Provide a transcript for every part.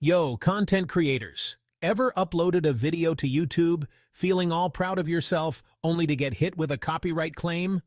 Yo, content creators, ever uploaded a video to YouTube, feeling all proud of yourself, only to get hit with a copyright claim?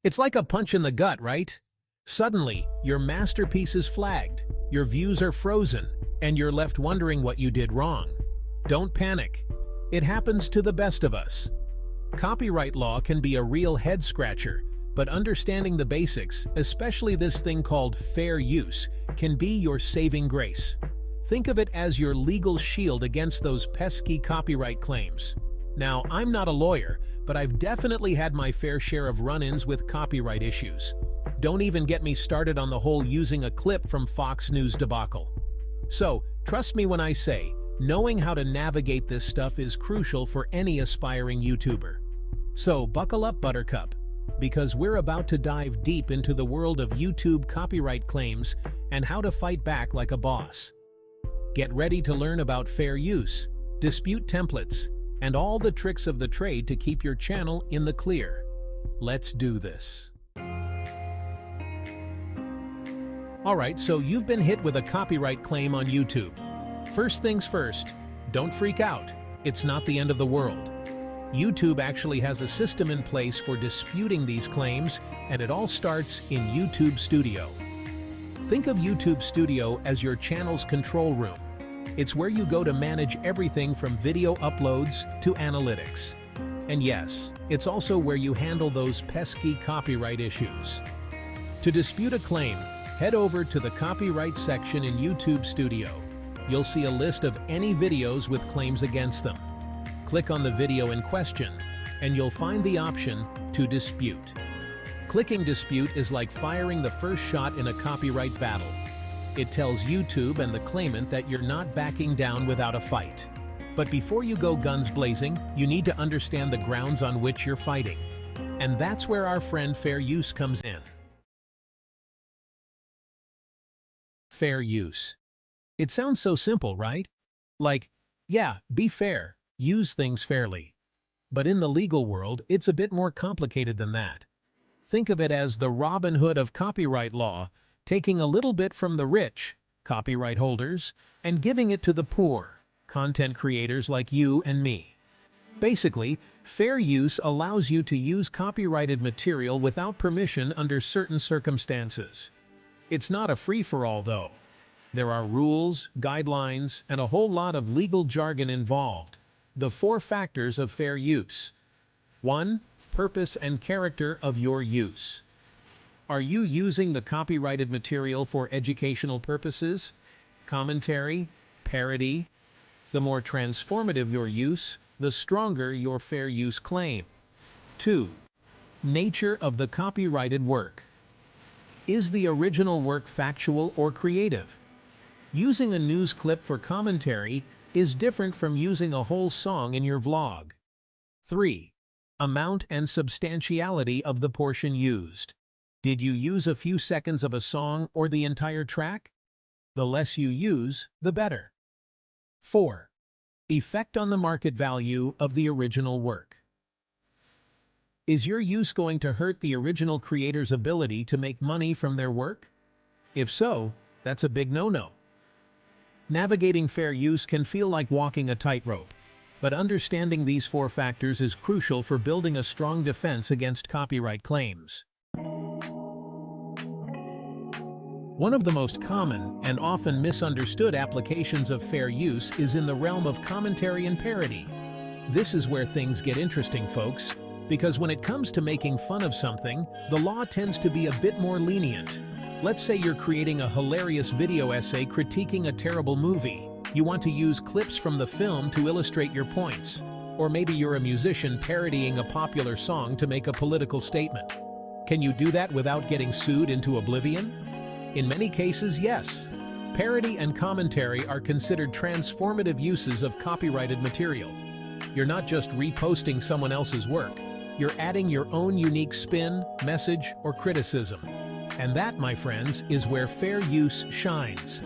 It's like a punch in the gut, right? Suddenly, your masterpiece is flagged, your views are frozen, and you're left wondering what you did wrong. Don't panic. It happens to the best of us. Copyright law can be a real head-scratcher, but understanding the basics, especially this thing called fair use, can be your saving grace. Think of it as your legal shield against those pesky copyright claims. Now, I'm not a lawyer, but I've definitely had my fair share of run-ins with copyright issues. Don't even get me started on the whole using a clip from Fox News debacle. So, trust me when I say, knowing how to navigate this stuff is crucial for any aspiring YouTuber. So, buckle up, Buttercup, because we're about to dive deep into the world of YouTube copyright claims and how to fight back like a boss. Get ready to learn about fair use, dispute templates, and all the tricks of the trade to keep your channel in the clear. Let's do this. Alright, so you've been hit with a copyright claim on YouTube. First things first, don't freak out. It's not the end of the world. YouTube actually has a system in place for disputing these claims, and it all starts in YouTube Studio. Think of YouTube Studio as your channel's control room. It's where you go to manage everything from video uploads to analytics. And yes, it's also where you handle those pesky copyright issues. To dispute a claim, head over to the Copyright section in YouTube Studio. You'll see a list of any videos with claims against them. Click on the video in question, and you'll find the option to dispute. Clicking dispute is like firing the first shot in a copyright battle. It tells YouTube and the claimant that you're not backing down without a fight. But before you go guns blazing, you need to understand the grounds on which you're fighting. And that's where our friend fair use comes in. Fair use. It sounds so simple, right? Like, yeah, be fair, use things fairly. But in the legal world, it's a bit more complicated than that. Think of it as the Robin Hood of copyright law, taking a little bit from the rich, copyright holders, and giving it to the poor, content creators like you and me. Basically, fair use allows you to use copyrighted material without permission under certain circumstances. It's not a free-for-all, though. There are rules, guidelines, and a whole lot of legal jargon involved. The 4 factors of fair use. 1. Purpose and character of your use. Are you using the copyrighted material for educational purposes, commentary, parody? The more transformative your use, the stronger your fair use claim. 2. Nature of the copyrighted work. Is the original work factual or creative? Using a news clip for commentary is different from using a whole song in your vlog. 3. Amount and substantiality of the portion used. Did you use a few seconds of a song or the entire track? The less you use, the better. 4. Effect on the market value of the original work. Is your use going to hurt the original creator's ability to make money from their work? If so, that's a big no-no. Navigating fair use can feel like walking a tightrope, but understanding these 4 factors is crucial for building a strong defense against copyright claims. One of the most common and often misunderstood applications of fair use is in the realm of commentary and parody. This is where things get interesting, folks, because when it comes to making fun of something, the law tends to be a bit more lenient. Let's say you're creating a hilarious video essay critiquing a terrible movie. You want to use clips from the film to illustrate your points. Or maybe you're a musician parodying a popular song to make a political statement. Can you do that without getting sued into oblivion? In many cases, yes. Parody and commentary are considered transformative uses of copyrighted material. You're not just reposting someone else's work. You're adding your own unique spin, message, or criticism. And that, my friends, is where fair use shines.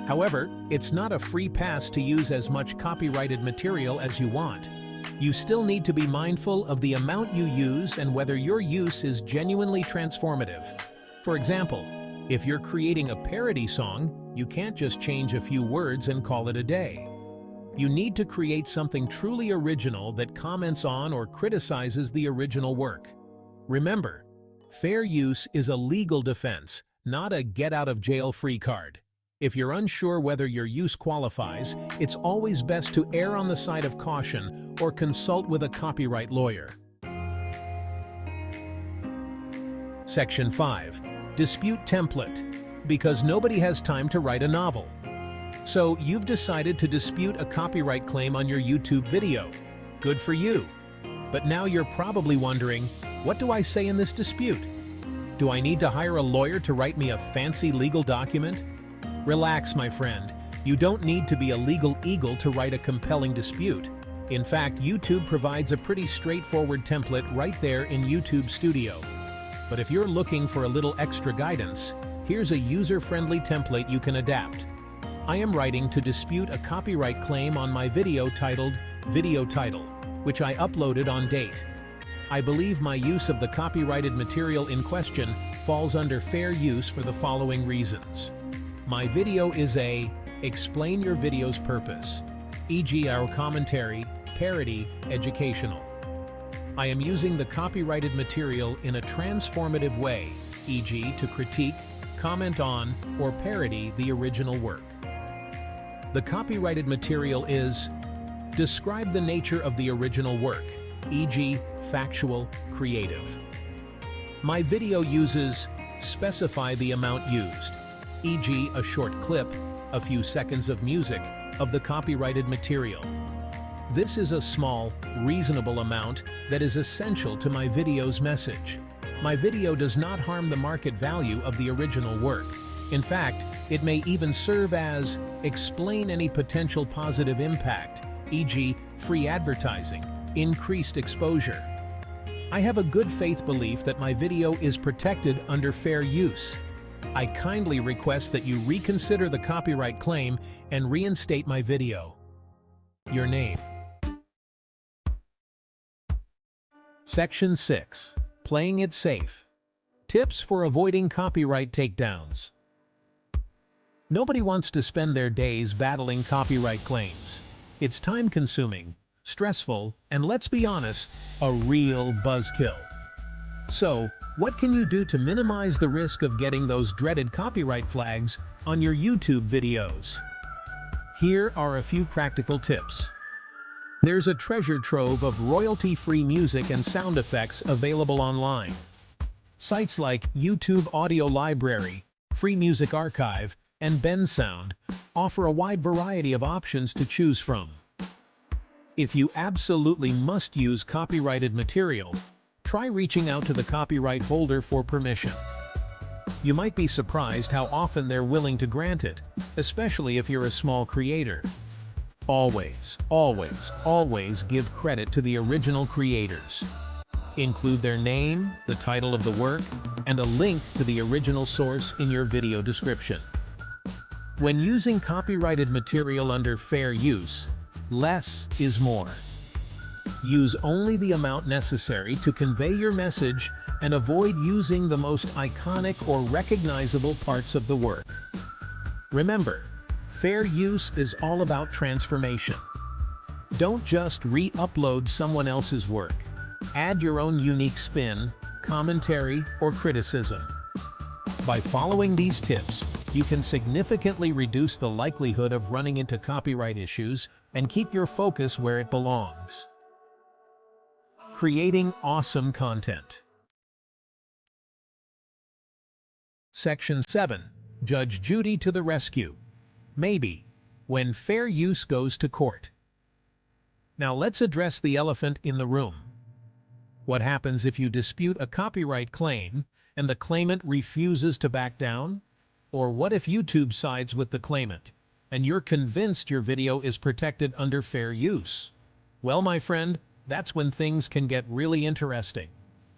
However, it's not a free pass to use as much copyrighted material as you want. You still need to be mindful of the amount you use and whether your use is genuinely transformative. For example, if you're creating a parody song, you can't just change a few words and call it a day. You need to create something truly original that comments on or criticizes the original work. Remember, fair use is a legal defense, not a get-out-of-jail-free card. If you're unsure whether your use qualifies, it's always best to err on the side of caution or consult with a copyright lawyer. Section 5. Dispute template. Because nobody has time to write a novel. So you've decided to dispute a copyright claim on your YouTube video. Good for you. But now you're probably wondering, what do I say in this dispute? Do I need to hire a lawyer to write me a fancy legal document? Relax, my friend. You don't need to be a legal eagle to write a compelling dispute. In fact, YouTube provides a pretty straightforward template right there in YouTube Studio. But if you're looking for a little extra guidance, here's a user-friendly template you can adapt. I am writing to dispute a copyright claim on my video titled Video Title, which I uploaded on date. I believe my use of the copyrighted material in question falls under fair use for the following reasons. My video is a explain your video's purpose, e.g. our commentary, parody, educational. I am using the copyrighted material in a transformative way, e.g. to critique, comment on, or parody the original work. The copyrighted material is describe the nature of the original work, e.g. factual, creative. My video uses specify the amount used, e.g. a short clip, a few seconds of music, of the copyrighted material. This is a small, reasonable amount that is essential to my video's message. My video does not harm the market value of the original work. In fact, it may even serve as explain any potential positive impact, e.g. free advertising, increased exposure. I have a good faith belief that my video is protected under fair use. I kindly request that you reconsider the copyright claim and reinstate my video. Your name. Section 6. Playing it safe. Tips for avoiding copyright takedowns. Nobody wants to spend their days battling copyright claims. It's time-consuming, stressful, and let's be honest, a real buzzkill. So, what can you do to minimize the risk of getting those dreaded copyright flags on your YouTube videos? Here are a few practical tips. There's a treasure trove of royalty-free music and sound effects available online. Sites like YouTube Audio Library, Free Music Archive, and Bensound offer a wide variety of options to choose from. If you absolutely must use copyrighted material, try reaching out to the copyright holder for permission. You might be surprised how often they're willing to grant it, especially if you're a small creator. Always, always, always give credit to the original creators. Include their name, the title of the work, and a link to the original source in your video description. When using copyrighted material under fair use, less is more. Use only the amount necessary to convey your message and avoid using the most iconic or recognizable parts of the work. Remember, fair use is all about transformation. Don't just re-upload someone else's work. Add your own unique spin, commentary, or criticism. By following these tips, you can significantly reduce the likelihood of running into copyright issues and keep your focus where it belongs. Creating awesome content. Section 7. Judge Judy to the rescue. Maybe, when fair use goes to court. Now let's address the elephant in the room. What happens if you dispute a copyright claim and the claimant refuses to back down? Or what if YouTube sides with the claimant and you're convinced your video is protected under fair use? Well, my friend, that's when things can get really interesting.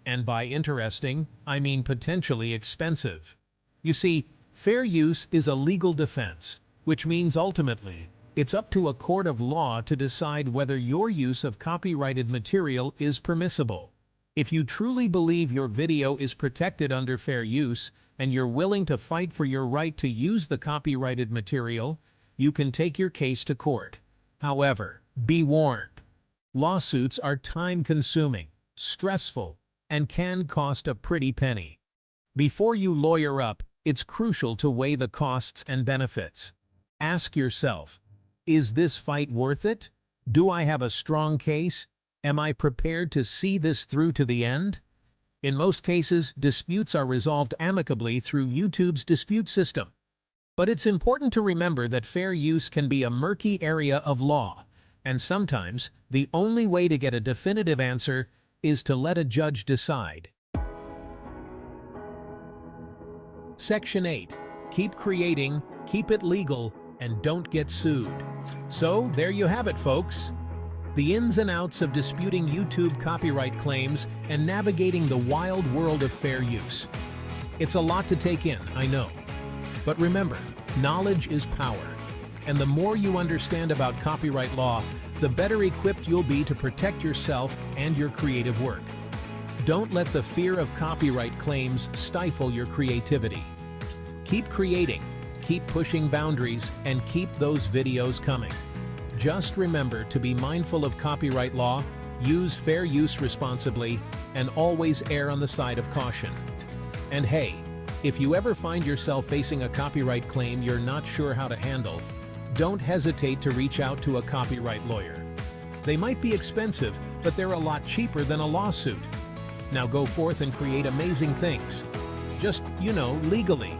And by interesting, I mean potentially expensive. You see, fair use is a legal defense, which means ultimately, it's up to a court of law to decide whether your use of copyrighted material is permissible. If you truly believe your video is protected under fair use, and you're willing to fight for your right to use the copyrighted material, you can take your case to court. However, be warned. Lawsuits are time-consuming, stressful, and can cost a pretty penny. Before you lawyer up, it's crucial to weigh the costs and benefits. Ask yourself, is this fight worth it? Do I have a strong case? Am I prepared to see this through to the end? In most cases, disputes are resolved amicably through YouTube's dispute system. But it's important to remember that fair use can be a murky area of law, and sometimes the only way to get a definitive answer is to let a judge decide. Section 8. Keep creating, keep it legal, and don't get sued. So, there you have it, folks. The ins and outs of disputing YouTube copyright claims and navigating the wild world of fair use. It's a lot to take in, I know. But remember, knowledge is power. And the more you understand about copyright law, the better equipped you'll be to protect yourself and your creative work. Don't let the fear of copyright claims stifle your creativity. Keep creating, keep pushing boundaries, and keep those videos coming. Just remember to be mindful of copyright law, use fair use responsibly, and always err on the side of caution. And hey, if you ever find yourself facing a copyright claim you're not sure how to handle, don't hesitate to reach out to a copyright lawyer. They might be expensive, but they're a lot cheaper than a lawsuit. Now go forth and create amazing things. Just, legally.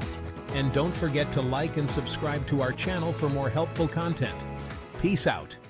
And don't forget to like and subscribe to our channel for more helpful content. Peace out.